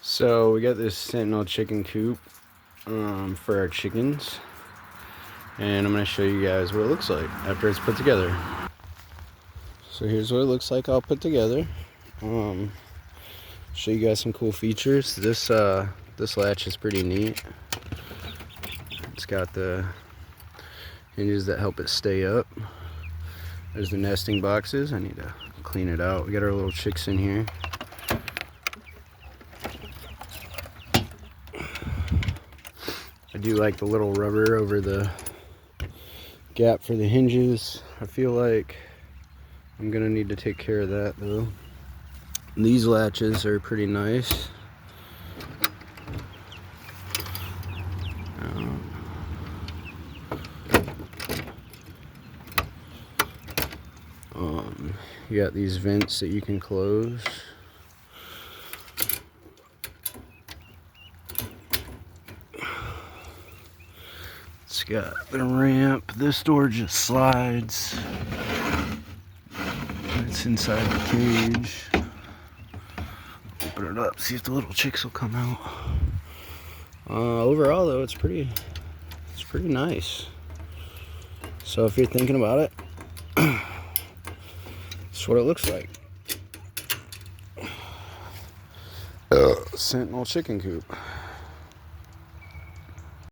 So we got this Sentinel Chicken Coop for our chickens, and I'm going to show you guys what it looks like after it's put together. So here's what it looks like all put together. Show you guys some cool features. This latch is pretty neat. It's got the hinges that help it stay up. There's the nesting boxes. I need to clean it out. We got our little chicks in here. I do like the little rubber over the gap for the hinges. I feel like I'm gonna need to take care of that though. These latches are pretty nice. You got these vents that you can close. It's got the ramp. This door just slides. It's inside the cage. Open it up, see if the little chicks will come out. Overall though, it's pretty nice. So if you're thinking about it, that's what it looks like. Sentinel Chicken Coop.